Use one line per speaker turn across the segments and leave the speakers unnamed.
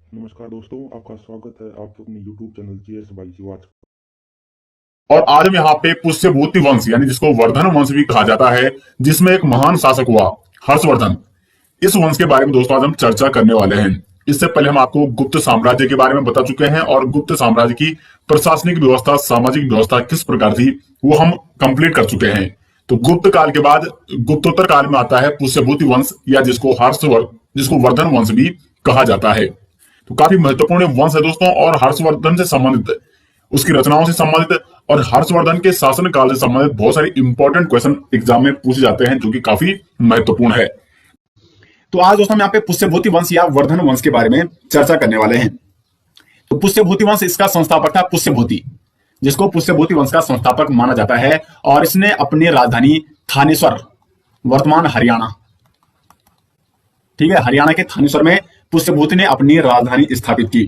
नमस्कार दोस्तों, आपका स्वागत है आपके अपने YouTube चैनल जीएस बाई जीवात।
और आज हम यहाँ पे पुष्यभूति वंश यानी जिसको वर्धन वंश भी कहा जाता है, जिसमें एक महान शासक हुआ हर्षवर्धन। इस वंश के बारे में दोस्तों आज हम चर्चा करने वाले हैं। इससे पहले हम आपको गुप्त साम्राज्य के बारे में बता चुके हैं और गुप्त साम्राज्य की प्रशासनिक व्यवस्था, सामाजिक व्यवस्था किस प्रकार थी वो हम कंप्लीट कर चुके हैं। तो गुप्त काल के बाद गुप्तोत्तर काल में आता है पुष्यभूति वंश, या जिसको वर्धन वंश भी कहा जाता है। तो काफी महत्वपूर्ण वंश है दोस्तों, और हर्षवर्धन से संबंधित, उसकी रचनाओं से संबंधित और हर्षवर्धन के शासन काल से संबंधित बहुत सारे इंपॉर्टेंट क्वेश्चन एग्जाम में पूछे जाते हैं, जो कि काफी महत्वपूर्ण है। तो आज दोस्तों हम यहाँ पे पुष्यभूति वंश या वर्धन वंश के बारे में चर्चा करने वाले हैं। तो पुष्यभूति वंश, इसका संस्थापक था पुष्यभूति, जिसको पुष्यभूति वंश का संस्थापक माना जाता है। और इसने अपनी राजधानी थानेश्वर, वर्तमान हरियाणा, ठीक है, हरियाणा के थानेश्वर में पुष्यभूति ने अपनी राजधानी स्थापित की।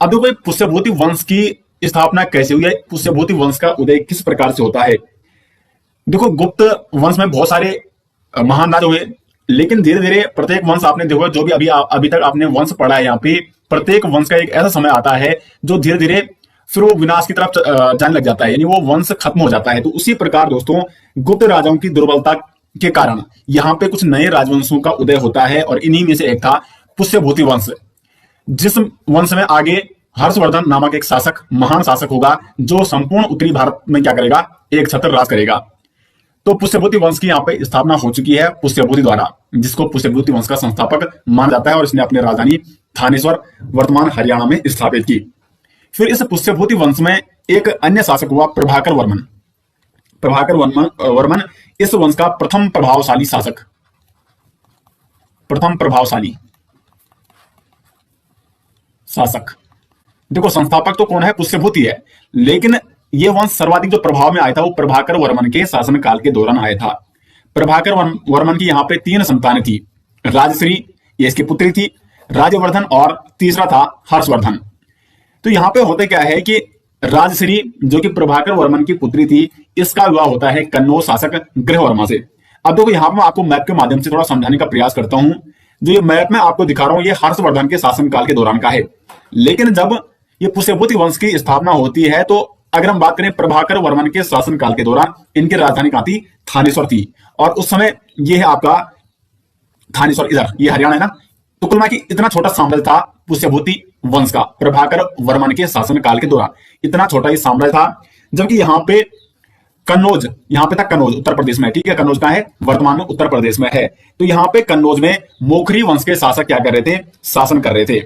अब देखो पुष्यभूति वंश की स्थापना कैसे हुई है, पुष्यभूति वंश का उदय किस प्रकार से होता है। देखो गुप्त वंश में बहुत सारे महान राजा हुए, लेकिन धीरे धीरे प्रत्येक वंश आपने देखो, जो भी अभी तक आपने वंश पढ़ा है, यहाँ पे प्रत्येक वंश का एक ऐसा समय आता है जो धीरे धीरे फिर वो विनाश की तरफ जाने लग जाता है, यानी वो वंश खत्म हो जाता है। तो उसी प्रकार दोस्तों गुप्त राजाओं की दुर्बलता के कारण यहाँ पे कुछ नए राजवंशों का उदय होता है, और इन्हीं में से एक था पुष्यभूति वंश, जिस वंश में आगे हर्षवर्धन नामक एक शासक, महान शासक होगा, जो संपूर्ण उत्तरी भारत में क्या करेगा, एक छत्र राज करेगा। तो पुष्यभूति वंश की यहाँ पे स्थापना हो चुकी है पुष्यभूति द्वारा, जिसको पुष्यभूति वंश का संस्थापक माना जाता है, और इसने अपनी राजधानी थानेश्वर, वर्तमान हरियाणा में स्थापित की। फिर इस पुष्यभूति वंश में एक अन्य शासक हुआ प्रभाकर वर्मन। प्रभाकर वर्मन इस वंश का प्रथम प्रभावशाली शासक, प्रथम प्रभावशाली शासक। देखो संस्थापक तो कौन है, पुष्यभूति है, लेकिन यह वंश सर्वाधिक जो प्रभाव में आया था वो प्रभाकर वर्मन के शासनकाल के दौरान आया था। प्रभाकर वर्मन की यहाँ पे 3 संतानें थी। राजश्री, ये इसकी पुत्री थी, राजवर्धन, और तीसरा था हर्षवर्धन। तो यहाँ पे होता क्या है कि राजश्री, जो कि प्रभाकर वर्मन की पुत्री थी, इसका विवाह होता है कन्नौज शासक गृहवर्मा से। अब देखो यहाँ पर मैं आपको मैप के माध्यम से थोड़ा समझाने का प्रयास करता हूं। जो ये मैप में आपको दिखा रहा हूं, ये हर्षवर्धन के शासनकाल के दौरान का है। लेकिन जब ये पुष्यभूति वंश की स्थापना होती है, तो अगर हम बात करें प्रभाकर वर्मन के शासनकाल के दौरान, इनकी राजधानी कहां थी, थानेश्वर थी। और उस समय ये है आपका थानेश्वर, इधर ये हरियाणा है ना। तो कुल मिला के इतना छोटा साम्राज्य था पुष्यभूति वंश का प्रभाकर वर्मन के शासनकाल के दौरान, इतना छोटा ही साम्राज्य था। जबकि यहाँ पे कन्नौज, यहाँ पे था कन्नौज उत्तर प्रदेश में, ठीक है, कन्नौज कहां है, वर्तमान में उत्तर प्रदेश में है। तो यहाँ पे कन्नौज में मोखरी वंश के शासक क्या कर रहे थे, शासन कर रहे थे।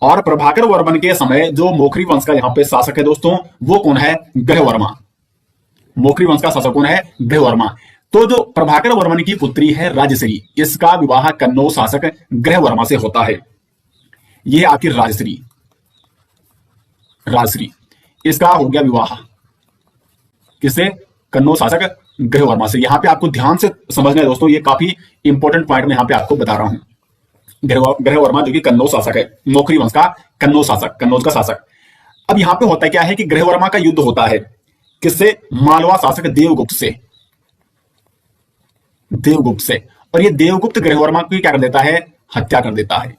और प्रभाकर वर्मन के समय जो मोखरी वंश का यहाँ पे शासक है दोस्तों, वो कौन है, गृहवर्मा। मोखरी वंश का शासक कौन है, गृहवर्मा। तो जो प्रभाकर वर्मन की पुत्री है राजश्री, इसका विवाह कन्नौज शासक गृहवर्मा से होता है। यह आपकी राजश्री, राजश्री, इसका हो गया विवाह किससे, कन्नौज शासक गृहवर्मा से। यहां पे आपको ध्यान से समझना है दोस्तों, ये काफी इंपॉर्टेंट पॉइंट मैं यहां पे आपको बता रहा हूं। गृहवर्मा जो कि कन्नौज शासक है, मोखरी वंश का कन्नौज शासक, कन्नौज का शासक। अब यहां पे होता क्या है कि गृहवर्मा का युद्ध होता है किससे, मालवा शासक देवगुप्त से, देवगुप्त से। और ये देवगुप्त गृहवर्मा की क्या कर देता है, हत्या कर देता है।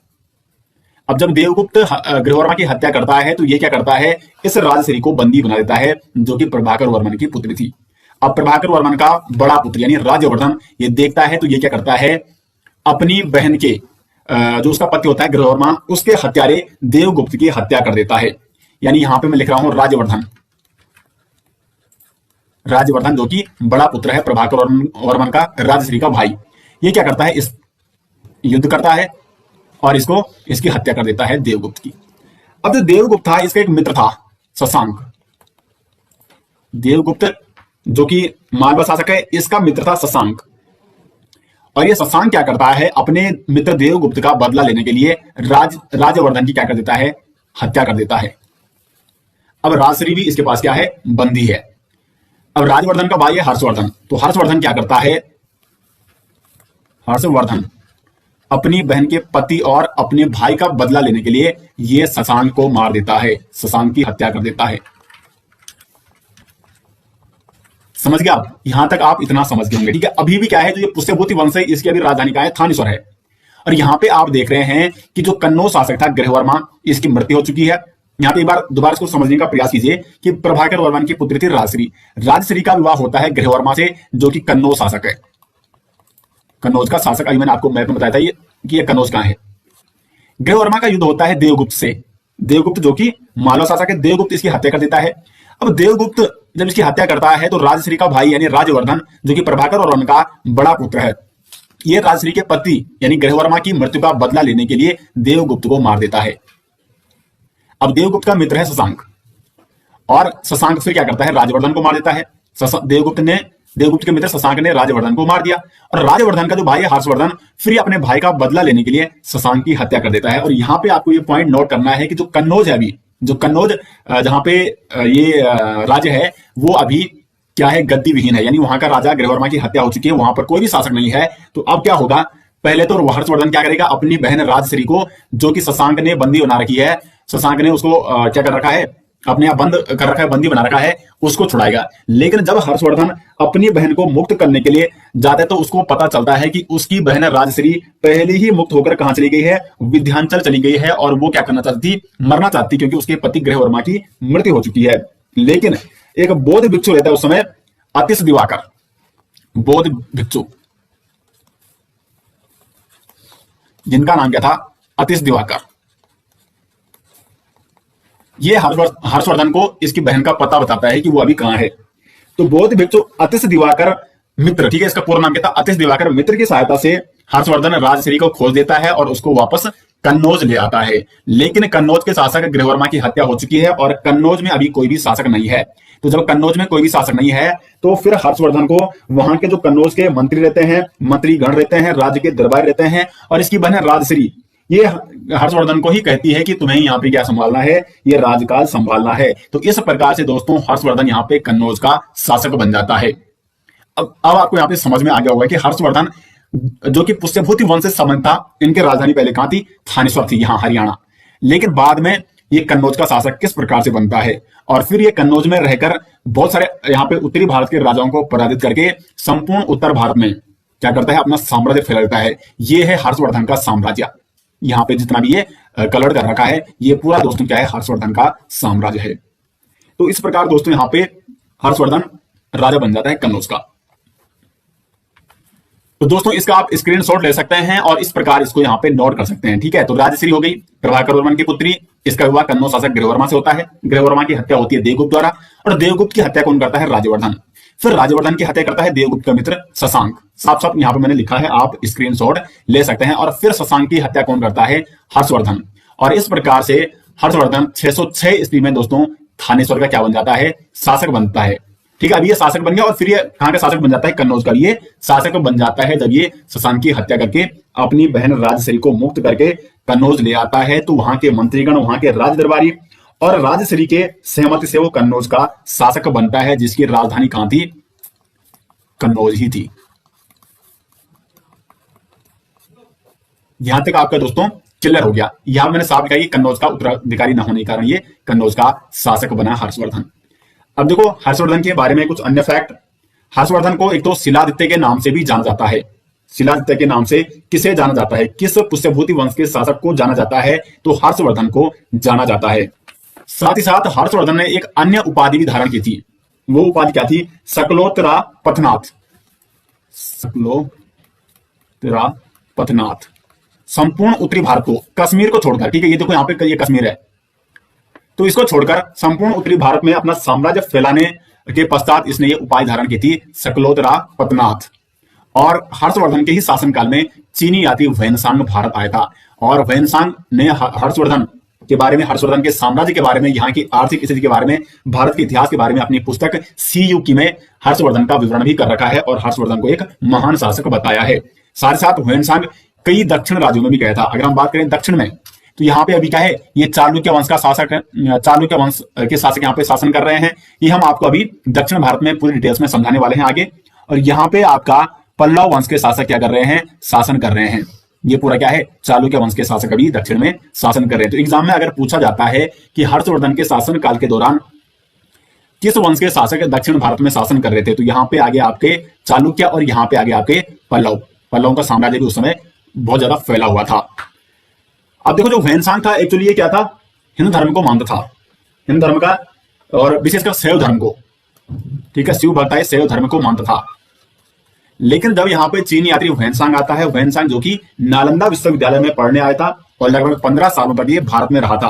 अब जब देवगुप्त गृहवर्मा की हत्या करता है, तो ये क्या करता है, इस राजश्री को बंदी बना देता है, जो कि प्रभाकर वर्मन की पुत्री थी। अब प्रभाकर वर्मन का बड़ा पुत्र यानी राजवर्धन ये देखता है, तो ये क्या करता है, अपनी बहन के जो उसका पति होता है गृहवर्मा, उसके हत्यारे देवगुप्त की हत्या कर देता है। यानी यहां पे मैं लिख रहा हूं राजवर्धन, राजवर्धन जो कि बड़ा पुत्र है प्रभाकर वर्मन का, राजश्री का भाई, ये क्या करता है, इस युद्ध करता है और इसकी हत्या कर देता है देवगुप्त की। अब जो देवगुप्त था, इसका एक मित्र था शशांक। देवगुप्त जो कि मालवा शासक है, इसका मित्र था शशांक। और ये शशांक क्या करता है, अपने मित्र देवगुप्त का बदला लेने के लिए राजवर्धन की क्या कर देता है, हत्या कर देता है। अब राजश्री भी इसके पास क्या है, बंदी है। अब राजवर्धन का भाई है हर्षवर्धन, तो हर्षवर्धन क्या करता है, हर्षवर्धन अपनी बहन के पति और अपने भाई का बदला लेने के लिए ये शशांक को मार देता है, शशांक की हत्या कर देता है। समझ गया आप, यहां तक आप इतना समझ गए होंगे, ठीक है। अभी भी क्या है, जो ये पुष्यभूति वंश है, इसकी अभी राजधानी क्या है, थानेश्वर है।
और यहाँ पे आप देख रहे हैं कि जो कन्नौज शासक था गृहवर्मा, इसकी मृत्यु हो चुकी है। यहाँ पे एक बार दोबारा इसको समझने का प्रयास कीजिए कि प्रभाकर वर्मन की पुत्री थी राजश्री। राजश्री का विवाह होता है गृहवर्मा से, जो कि कन्नौज शासक है। कन्नौज का शासक, अभी मैंने आपको मैप में बताया था ये कि ये कन्नौज कहां है। गृहवर्मा का युद्ध होता है देवगुप्त से। देवगुप्त जो कि मालव शासक है, देवगुप्त इसकी हत्या कर देता है। अब देवगुप्त जब इसकी हत्या करता है तो राजश्री का भाई यानी राजवर्धन, जो कि प्रभाकर वर्मन का बड़ा पुत्र है, ये राजश्री के पति यानी गृहवर्मा की मृत्यु का बदला लेने के लिए देवगुप्त को मार देता है। अब देवगुप्त का मित्र है शशांक, और शशांक फिर क्या करता है, राजवर्धन को मार देता है। देवगुप्त के मित्र शशांक ने राजवर्धन को मार दिया, और राजवर्धन का जो भाई है हर्षवर्धन, फिर अपने भाई का बदला लेने के लिए शशांक की हत्या कर देता है। और यहाँ पे आपको ये पॉइंट नोट करना है कि जो कन्नौज है, अभी जो कन्नौज जहां पे ये राज्य है, वो अभी क्या है, गद्दी विहीन है, यानी वहां का राजा गृहवर्मा की हत्या हो चुकी है, वहां पर कोई भी शासक नहीं है। तो अब क्या होगा, पहले तो हर्षवर्धन क्या करेगा, अपनी बहन राजश्री को, जो कि शशांक ने बंदी बना रखी है, शशांक ने उसको क्या कर रखा है, अपने आप बंद कर रखा है, बंदी बना रखा है, उसको छुड़ाएगा। लेकिन जब हर्षवर्धन अपनी बहन को मुक्त करने के लिए जाता है तो उसको पता चलता है कि उसकी बहन राजश्री पहले ही मुक्त होकर कहां चली गई है, विंध्याचल चली गई है, और वो क्या करना चाहती थी, मरना चाहती, क्योंकि उसके पति गृहवर्मा की मृत्यु हो चुकी है। लेकिन एक बौद्ध भिक्षु रहता है उस समय, अतिश दिवाकर, बौद्ध भिक्षु, जिनका नाम क्या था, अतिश दिवाकर। ये हर्षवर्धन को इसकी बहन का पता बताता है कि वो अभी कहां है। तो बौद्ध भिक्षु अतिश दिवाकर मित्र, ठीक है, इसका पूरा नाम क्या था, अतिश दिवाकर मित्र की सहायता से हर्षवर्धन राजश्री को खोज देता है और उसको वापस कन्नौज ले आता है। लेकिन कन्नौज के शासक गृहवर्मा की हत्या हो चुकी है और कन्नौज में अभी कोई भी शासक नहीं है। तो जब कन्नौज में कोई भी शासक नहीं है तो फिर हर्षवर्धन को वहां के जो कन्नौज के मंत्री रहते हैं, मंत्री गण रहते हैं, राज्य के दरबार रहते हैं, और इसकी बहन राजश्री ये हर्षवर्धन को ही कहती है कि तुम्हें यहाँ पे क्या संभालना है, ये राजकाज संभालना है। तो इस प्रकार से दोस्तों हर्षवर्धन यहाँ पे कन्नौज का शासक बन जाता है। अब आपको यहाँ पे समझ में आ गया होगा कि हर्षवर्धन जो कि पुष्यभूति वंश से संबंध था, इनकी राजधानी पहले कहां थी, थानेश्वर थी, यहाँ हरियाणा। लेकिन बाद में ये कन्नौज का शासक किस प्रकार से बनता है, और फिर ये कन्नौज में रहकर बहुत सारे यहाँ पे उत्तरी भारत के राजाओं को पराजित करके संपूर्ण उत्तर भारत में क्या करता है, अपना साम्राज्य फैलाता है। ये है हर्षवर्धन का साम्राज्य। यहाँ पे जितना भी ये कलर कर रखा है, ये पूरा दोस्तों क्या है, हर्षवर्धन का साम्राज्य है। तो इस प्रकार दोस्तों यहाँ पे हर्षवर्धन राजा बन जाता है कन्नौज का। तो दोस्तों इसका आप स्क्रीनशॉट ले सकते हैं और इस प्रकार इसको यहाँ पे नोट कर सकते हैं, ठीक है। तो राजश्री हो गई प्रभाकर वर्मन की पुत्री, इसका विवाह कन्नौज शासक गृहवर्मा से होता है। गृहवर्मा की हत्या होती है देवगुप्त द्वारा, और देवगुप्त की हत्या कौन करता है, राजवर्धन। फिर राजवर्धन की हत्या करता है देवगुप्त का मित्र शशांक। साफ साफ यहाँ पे मैंने लिखा है, आप स्क्रीनशॉट ले सकते हैं। और फिर शशांक की हत्या कौन करता है, हर्षवर्धन। और इस प्रकार से हर्षवर्धन 606 ईस्वी में दोस्तों थानेश्वर का क्या बन जाता है, शासक बनता है, ठीक है। अब ये शासक बन गया, और फिर ये कहां का शासक बन जाता है, कन्नौज का। ये शासक बन जाता है जब ये शशांक की हत्या करके अपनी बहन राजश्री को मुक्त करके कन्नौज ले आता है। तो वहां के मंत्रीगण, वहां के राज दरबारी और राजश्री के सहमति से वो कन्नौज का शासक बनता है, जिसकी राजधानी कहां थी, कन्नौज ही थी। यहां तक आपका दोस्तों क्लियर हो गया। यहां मैंने साफ लिखा कि कन्नौज का उत्तराधिकारी न होने के कारण ये कन्नौज का शासक बना हर्षवर्धन। अब देखो हर्षवर्धन के बारे में कुछ अन्य फैक्ट। हर्षवर्धन को एक तो शिलादित्य के नाम से भी जाना जाता है। शिलादित्य के नाम से किसे जाना जाता है, किस पुष्यभूति वंश के शासक को जाना जाता है, तो हर्षवर्धन को जाना जाता है। साथ ही साथ हर्षवर्धन ने एक अन्य उपाधि भी धारण की थी। वो उपाधि क्या थी, सकलोत्तरा पथनाथ। सकलोत्तरा पथनाथ। संपूर्ण उत्तरी भारत को, कश्मीर को छोड़कर, ठीक है, ये देखो यहाँ पे ये कश्मीर है, तो इसको छोड़कर संपूर्ण उत्तरी भारत में अपना साम्राज्य फैलाने के पश्चात इसने ये उपाधि धारण की थी, सकलोत्तरा पथनाथ। और हर्षवर्धन के ही शासनकाल में चीनी यात्री वैनसांग भारत आया था, और वैनसांग ने हर्षवर्धन के बारे में, हर्षवर्धन के साम्राज्य के बारे में, यहाँ की आर्थिक स्थिति के बारे में, भारत के इतिहास के बारे में अपनी पुस्तक सीयूकी में हर्षवर्धन का विवरण भी कर रखा है और हर्षवर्धन को एक महान शासक बताया है। साथ ही साथ वैनसांग कई दक्षिण राज्यों में भी गया था। अगर हम बात करें दक्षिण में, तो यहाँ पे अभी क्या है, ये चालुक्य वंश का शासक है, चालुक्य वंश के शासक यहाँ पे शासन कर रहे हैं। ये हम आपको अभी दक्षिण भारत में पूरी डिटेल्स में समझाने वाले हैं आगे। और यहाँ पे आपका पल्लव वंश के शासक क्या कर रहे हैं, शासन कर रहे हैं। ये पूरा क्या है, चालुक्य वंश के शासक अभी दक्षिण में शासन कर रहे हैं। तो एग्जाम में अगर पूछा जाता है कि हर्षवर्धन के शासन काल के दौरान किस वंश के शासक दक्षिण भारत में शासन कर रहे थे, तो यहाँ पे आगे आपके चालुक्य और यहाँ पे आगे आपके पल्लव। पल्लवों का साम्राज्य भी उस समय बहुत ज्यादा फैला हुआ था। अब देखो जो वैनसांग था एक्चुअली ये क्या था, हिंदू धर्म को मानता था, हिंदू धर्म का और विशेषकर शैव धर्म को, ठीक है, शिव भक्ताई शैव धर्म को मानता था। लेकिन जब यहाँ पे चीनी यात्री वैनसांग आता है, वैनसांग जो कि नालंदा विश्वविद्यालय में पढ़ने आया था और लगभग 15 सालों तक ये भारत में रहा था।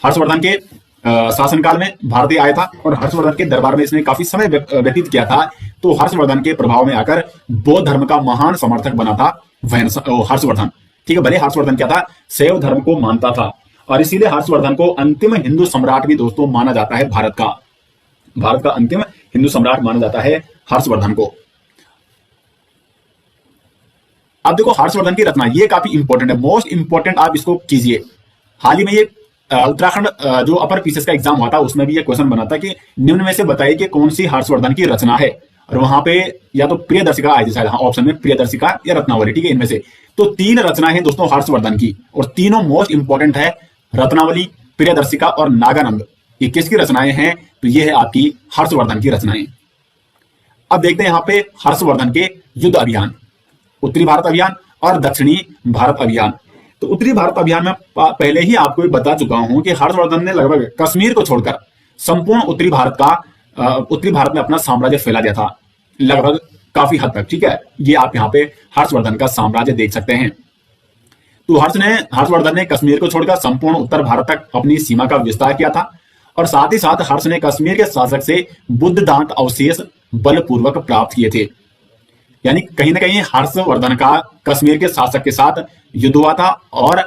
हर्षवर्धन के शासनकाल में भारत आया था और हर्षवर्धन के दरबार में इसने काफी समय व्यतीत किया था। तो हर्षवर्धन के प्रभाव में आकर बौद्ध धर्म का महान समर्थक बना था हर्षवर्धन, ठीक है। भले हर्षवर्धन क्या था, शैव धर्म को मानता था और इसीलिए हर्षवर्धन को अंतिम हिंदू सम्राट भी दोस्तों माना जाता है भारत का अंतिम हिंदू सम्राट माना जाता है हर्षवर्धन को। अब देखो हर्षवर्धन की रचना ये काफी इंपॉर्टेंट है, मोस्ट इंपॉर्टेंट आप इसको कीजिए। हाल ही में ये उत्तराखंड जो अपर पीसीएस का एग्जाम हुआ था उसमें भी ये क्वेश्चन बना था कि निम्न में से बताइए कि कौन सी हर्षवर्धन की रचना है, और वहां पे या तो प्रियदर्शिका आई थी शायद, ऑप्शन में प्रियदर्शिका या रत्नावली, ठीक है। इनमें से तो 3 रचनाएं हैं दोस्तों हर्षवर्धन की और तीनों मोस्ट इंपॉर्टेंट है, रत्नावली, प्रियदर्शिका और नागानंद। ये किसकी रचनाएं हैं, तो ये है आपकी हर्षवर्धन की रचनाएं। अब देखते हैं यहाँ पे हर्षवर्धन के युद्ध अभियान, उत्तरी भारत अभियान और दक्षिणी भारत अभियान। तो उत्तरी भारत अभियान में पहले ही आपको बता चुका हूं कि हर्षवर्धन ने लगभग कश्मीर को छोड़कर संपूर्ण उत्तरी भारत में अपना साम्राज्य फैला दिया था, लगभग काफी हद तक, ठीक है। ये आप यहाँ पे हर्षवर्धन का साम्राज्य देख सकते हैं। तो हर्षवर्धन ने कश्मीर को छोड़कर संपूर्ण उत्तर भारत तक अपनी सीमा का विस्तार किया था और साथ ही साथ हर्ष ने कश्मीर के शासक से बुद्ध दांत अवशेष बलपूर्वक प्राप्त किए थे। यानी कहीं ना कहीं हर्षवर्धन का कश्मीर के शासक के साथ युद्ध हुआ था और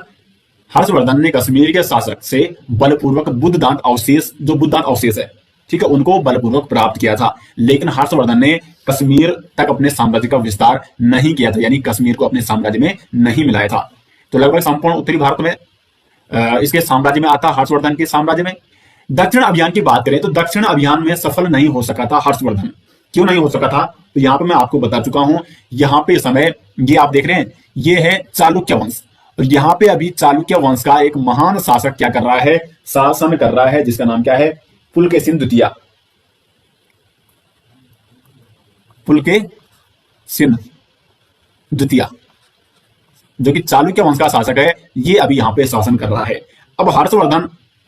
हर्षवर्धन ने कश्मीर के शासक से बलपूर्वक बुद्ध दांत अवशेष है, ठीक है, उनको बलपूर्वक प्राप्त किया था। लेकिन हर्षवर्धन ने कश्मीर तक अपने साम्राज्य का विस्तार नहीं किया था, यानी कश्मीर को अपने साम्राज्य में नहीं मिलाया था। तो लगभग संपूर्ण उत्तरी भारत में इसके साम्राज्य में आता, हर्षवर्धन के साम्राज्य में। दक्षिण अभियान की बात करें तो दक्षिण अभियान में सफल नहीं हो सका था हर्षवर्धन। क्यों नहीं हो सका था, तो यहाँ पे मैं आपको बता चुका हूं। यहाँ पे समय ये आप देख रहे हैं, ये है चालुक्य वंश और यहाँ पे अभी चालुक्य वंश का एक महान शासक क्या कर रहा है, शासन कर रहा है, जिसका नाम क्या है, पुलकेशिन द्वितीय। पुलकेशिन द्वितीय जो कि चालुक्य वंश का शासक है, ये अभी यहाँ पे शासन कर रहा है। अब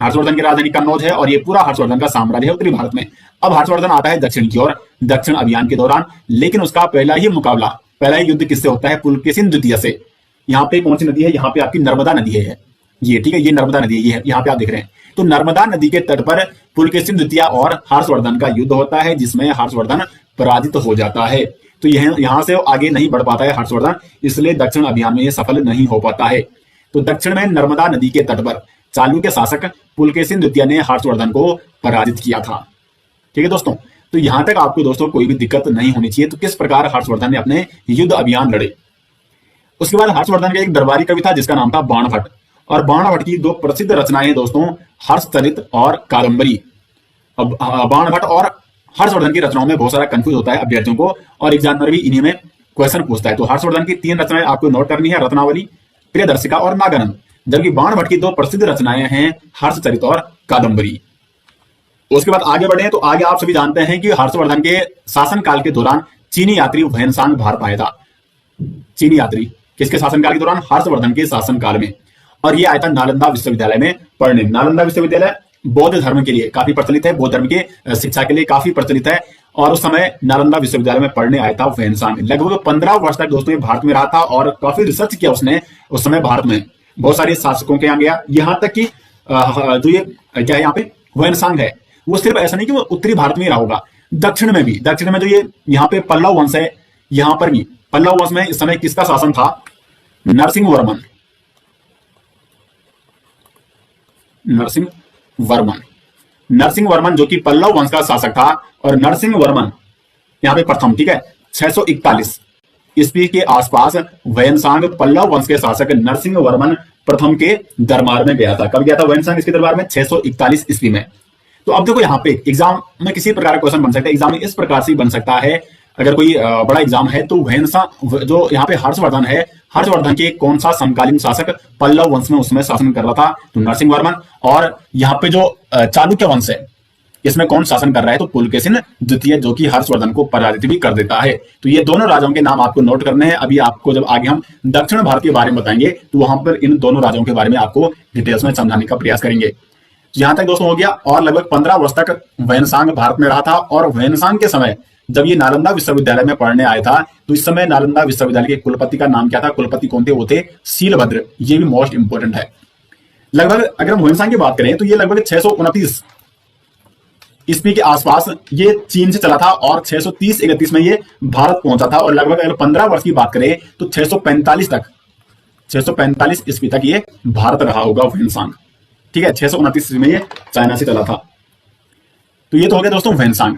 हर्षवर्धन की राजधानी कन्नौज है और ये पूरा हर्षवर्धन का साम्राज्य है उत्तरी भारत में। अब हर्षवर्धन आता है दक्षिण की ओर दक्षिण अभियान के दौरान, लेकिन उसका पहला ही युद्ध किससे होता है, पुलकेशिन द्वितीय से। यहाँ पे कौन सी नदी है, यहाँ पे आपकी नर्मदा नदी है ये, ठीक है, ये नर्मदा नदी है, ये यहाँ पे आप देख रहे हैं। तो नर्मदा नदी के तट पर पुलकेशिन द्वितीय और हर्षवर्धन का युद्ध होता है, जिसमें हर्षवर्धन पराजित हो जाता है। तो यहाँ से आगे नहीं बढ़ पाता है हर्षवर्धन, इसलिए दक्षिण अभियान में ये सफल नहीं हो पाता है। तो दक्षिण में नर्मदा नदी के तट पर चालुक्य शासक पुलकेशिन द्वितीय ने हर्षवर्धन को पराजित किया था, ठीक है दोस्तों। तो यहां तक आपको दोस्तों कोई भी दिक्कत नहीं होनी चाहिए। तो किस प्रकार हर्षवर्धन ने अपने युद्ध अभियान लड़े। उसके बाद हर्षवर्धन का एक दरबारी कवि था जिसका नाम था बाणभट्ट, और बाणभट्ट की 2 प्रसिद्ध रचनाएं दोस्तों, हर्षचरित और कादंबरी। अब बाणभट्ट और हर्षवर्धन की रचनाओं में बहुत सारा कंफ्यूज होता है अभ्यर्थियों को, और एग्जामिनर भी इन्हीं में क्वेश्चन पूछता है। तो हर्षवर्धन की 3 रचनाएं आपको नोट करनी है, रत्नावली, प्रियदर्शिका और नागानंद। जबकि बाणभट्ट की 2 प्रसिद्ध रचनाएं हैं, हर्षचरित और कादंबरी। उसके बाद आगे बढ़े तो आगे आप सभी जानते हैं कि हर्षवर्धन के शासनकाल के दौरान चीनी यात्री वैनसांग भारत आया था। चीनी यात्री किसके शासनकाल के दौरान, हर्षवर्धन के शासनकाल में, और ये आया था नालंदा विश्वविद्यालय में पढ़ने। नालंदा विश्वविद्यालय बौद्ध धर्म के लिए काफी प्रचलित है, बौद्ध धर्म के शिक्षा के लिए काफी प्रचलित है, और उस समय नालंदा विश्वविद्यालय में पढ़ने आया था वैनसांग। लगभग 15 वर्ष तक दोस्तों ये भारत में रहा था और काफी रिसर्च किया उसने उस समय भारत में, बहुत सारे शासकों के यहाँ गया। यहां तक कि जो ये क्या है यहाँ पे वैनसांग है, वो सिर्फ ऐसा नहीं कि वो उत्तरी भारत में ही रहा होगा, दक्षिण में भी। दक्षिण में जो ये यहाँ पे पल्लव वंश है, यहां पर भी पल्लव वंश में इस समय किसका शासन था, नरसिंह वर्मन जो कि पल्लव वंश का शासक था। और नरसिंह वर्मन यहाँ पे प्रथम, ठीक है, 641 ईस्वी के आसपास वैनसांग पल्लव वंश के शासक नरसिंह वर्मन प्रथम के दरबार में गया था। कब गया था वैनसांग इसके दरबार में, 641 ईस्वी में। तो अब देखो यहाँ पे एग्जाम में किसी प्रकार का क्वेश्चन बन सकता है, एग्जाम में इस प्रकार से बन सकता है, अगर कोई बड़ा एग्जाम है तो वैनसांग जो यहाँ पे हर्षवर्धन है, हर्षवर्धन के कौन सा समकालीन शासक पल्लव वंश में उसमें शासन कर रहा था, तो नरसिंह वर्मन। और यहाँ पे जो चालुक्य वंश है, इसमें कौन शासन कर रहा है? तो पुलकेशिन द्वितीय, जो कि हर्षवर्धन को पराजित भी कर देता है। तो ये दोनों राजाओं के नाम आपको नोट करने हैं। अभी आपको जब आगे हम दक्षिण भारत के बारे में बताएंगे तो वहां पर इन दोनों राजाओं के बारे में आपको डिटेल्स में समझाने का प्रयास करेंगे। यहां तक दोस्तों हो गया। और लगभग 15 वर्ष तक वैनसांग भारत में रहा था। और वैनसांग के समय जब ये नालंदा विश्वविद्यालय में पढ़ने आया था तो इस समय नालंदा विश्वविद्यालय के कुलपति का नाम क्या था? कुलपति कौन थे? वो थे शीलभद्र। ये भी मोस्ट इंपोर्टेंट है। लगभग अगर हम वैनसांग की बात करें तो ये लगभग 629 ईस्वी के आसपास ये चीन से चला था और 630-31 में ये भारत पहुंचा था। और लगभग अगर 15 वर्ष की बात करें तो 645 ईस्वी तक ये भारत रहा होगा वैनसांग। ठीक है, 629 में ये चाइना से चला था। तो ये तो हो गया दोस्तों वैनसांग।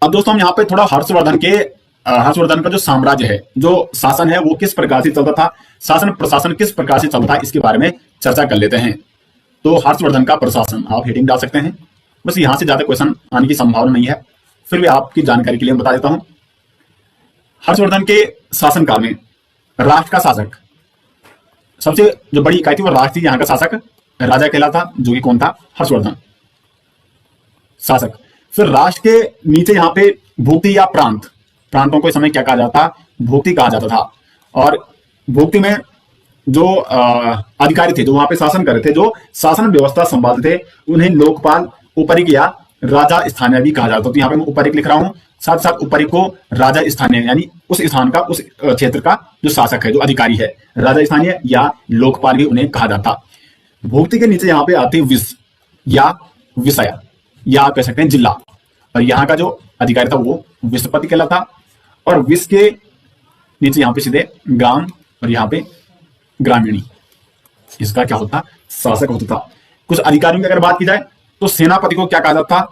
अब दोस्तों हम यहाँ पे थोड़ा हर्षवर्धन का जो साम्राज्य है, जो शासन है, वो किस प्रकार से चलता था, शासन प्रशासन किस प्रकार से चलता है, इसके बारे में चर्चा कर लेते हैं। तो हर्षवर्धन का प्रशासन आप हेडिंग डाल सकते हैं। बस यहां से ज्यादा क्वेश्चन आने की संभावना नहीं है, फिर भी आपकी जानकारी के लिए बता देता हूं। हर्षवर्धन के शासनकाल में राष्ट्र का शासक, सबसे जो बड़ी इकाई थी वो राष्ट्र थी। यहाँ का शासक राजा कहलाता, जो कि कौन था? हर्षवर्धन शासक। फिर राष्ट्र के नीचे यहाँ पे भुक्ति या प्रांतों को इस समय क्या कहा जाता? भुक्ति कहा जाता था। और भुक्ति में जो अधिकारी थे, जो वहां पे शासन कर रहे थे, जो शासन व्यवस्था संभालते थे, उन्हें लोकपाल, उपरिक या राजा स्थानीय भी कहा जाता था। तो यहाँ पे मैं उपरिक लिख रहा हूं, साथ साथ उपरिक को राजा स्थानीय, यानी उस स्थान का, उस क्षेत्र का जो शासक है, जो अधिकारी है, राजा स्थानीय या लोकपाल भी उन्हें कहा जाता। भुक्ति के नीचे यहाँ पे आते विस या विषय, या आप कह सकते हैं जिला। और यहाँ का जो अधिकारी था वो विस्पति कहलाता। और विस के नीचे यहाँ पे सीधे ग्राम, और यहाँ पे ग्रामीणी, इसका क्या होता? शासक होता था। कुछ अधिकारियों की अगर बात की जाए तो सेनापति को क्या कहा जाता?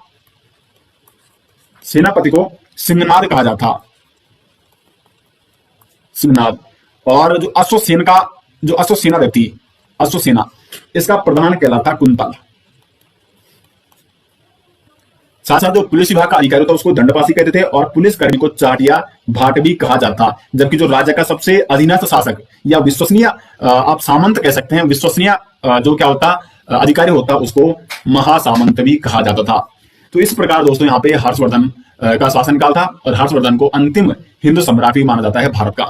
सेनापति को सिंहनाद कहा जाता, सिंहनाद। और जो अश्वसेना व्यक्ति, अश्वसेना, इसका प्रधान कहलाता कुंतल। साथ साथ जो पुलिस विभाग का अधिकारी होता उसको दंडपासी कहते थे। और पुलिस कर्मी को चाट या भाट भी कहा जाता। जबकि जो राजा का सबसे अधीनस्थ शासक या विश्वसनीय, आप सामंत कह सकते हैं, विश्वसनीय जो क्या होता अधिकारी होता, उसको महासामंत भी कहा जाता था। तो इस प्रकार दोस्तों यहाँ पे हर्षवर्धन का शासनकाल था। और हर्षवर्धन को अंतिम हिंदू सम्राट भी माना जाता है भारत का।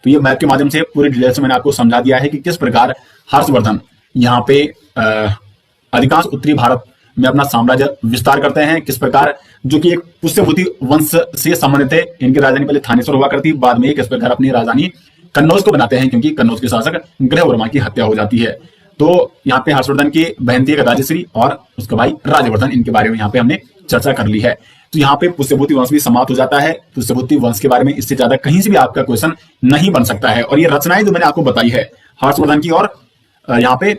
तो ये मैप के माध्यम से पूरी डिटेल से मैंने आपको समझा दिया है कि किस प्रकार हर्षवर्धन यहाँ पे अधिकांश उत्तरी भारत में अपना साम्राज्य विस्तार करते हैं। किस प्रकार, जो कि एक पुष्यभूति वंश से संबंधित है। इनकी राजधानी पहले थानेश्वर हुआ करती, बाद में किस प्रकार अपनी राजधानी कन्नौज को बनाते हैं, क्योंकि कन्नौज के शासक ग्रहवर्मा की हत्या हो जाती है। तो यहाँ पे हर्षवर्धन की बहन थी राजश्री और उसका भाई राजवर्धन, इनके बारे में यहाँ पे हमने चर्चा कर ली है। तो यहाँ पे पुष्यभूति वंश भी समाप्त हो जाता है। पुष्यभूति वंश के बारे में इससे ज्यादा कहीं से भी आपका क्वेश्चन नहीं बन सकता है। और ये रचनाएं जो मैंने आपको बताई है हर्षवर्धन की, और यहाँ पे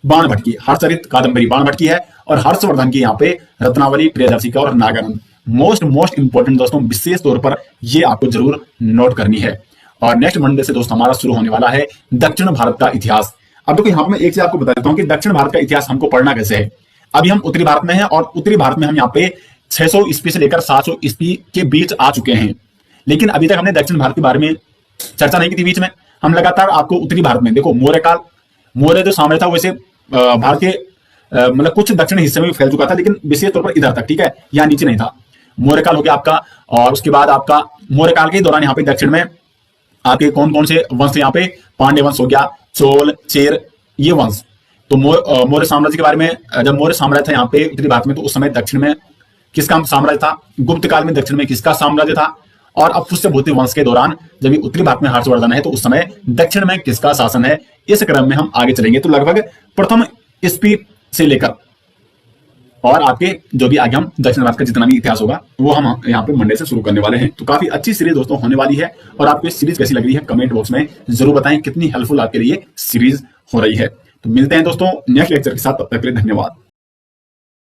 बाणभट्ट की, हर्षचरित कादंबरी बाणभट्ट की है, और हर्षवर्धन की यहाँ पे रत्नावली, प्रियदर्शिका और नागानंद। मोस्ट इंपोर्टेंट दोस्तों, विशेष तौर पर ये आपको जरूर नोट करनी है। और नेक्स्ट मंडे से दोस्तों हमारा शुरू होने वाला है दक्षिण भारत का इतिहास। अब देखो यहाँ पे मैं एक चीज आपको बता देता हूँ कि दक्षिण भारत का इतिहास हमको पढ़ना कैसे है। अभी हम उत्तरी भारत में हैं, और उत्तरी भारत में हम यहाँ पे 600 ईस्वी से लेकर 700 ईस्वी के बीच आ चुके हैं। लेकिन अभी तक हमने दक्षिण भारत के बारे में चर्चा नहीं की थी। बीच में हम लगातार आपको उत्तरी भारत में, देखो मौर्य जो साम्राज्य था वैसे भारत के मतलब कुछ दक्षिण हिस्से में भी फैल चुका था, लेकिन विशेष तौर पर इधर तक, ठीक है, यहाँ नीचे नहीं था। मौर्य काल हो गया आपका, और उसके बाद आपका मौर्य काल के दौरान यहाँ पे दक्षिण में आपके कौन कौन से वंश, यहाँ पे पांड्य वंश हो गया, चोल, चेर, ये वंश। तो मौर्य साम्राज्य के बारे में, जब मौर्य साम्राज्य था यहाँ पे उत्तरी भारत में, तो उस समय दक्षिण में किसका साम्राज्य था? गुप्त काल में दक्षिण में किसका साम्राज्य था? और अब पुष्यभूति वंश के दौरान जब उत्तरी भारत में हर्षवर्धन है, तो उस समय दक्षिण में किसका शासन है? इस क्रम में हम आगे चलेंगे। तो लगभग प्रथम ईस्वी से लेकर और आपके जो भी आगे हम दक्षिण भारत का जितना भी इतिहास होगा वो हम यहाँ पे मंडे से शुरू करने वाले हैं। तो काफी अच्छी सीरीज दोस्तों होने वाली है। और आपको ये सीरीज कैसी लग रही है कमेंट बॉक्स में जरूर बताएं, कितनी हेल्पफुल आपके लिए सीरीज हो रही है। तो मिलते हैं दोस्तों नेक्स्ट लेक्चर के साथ, तब तक के लिए धन्यवाद।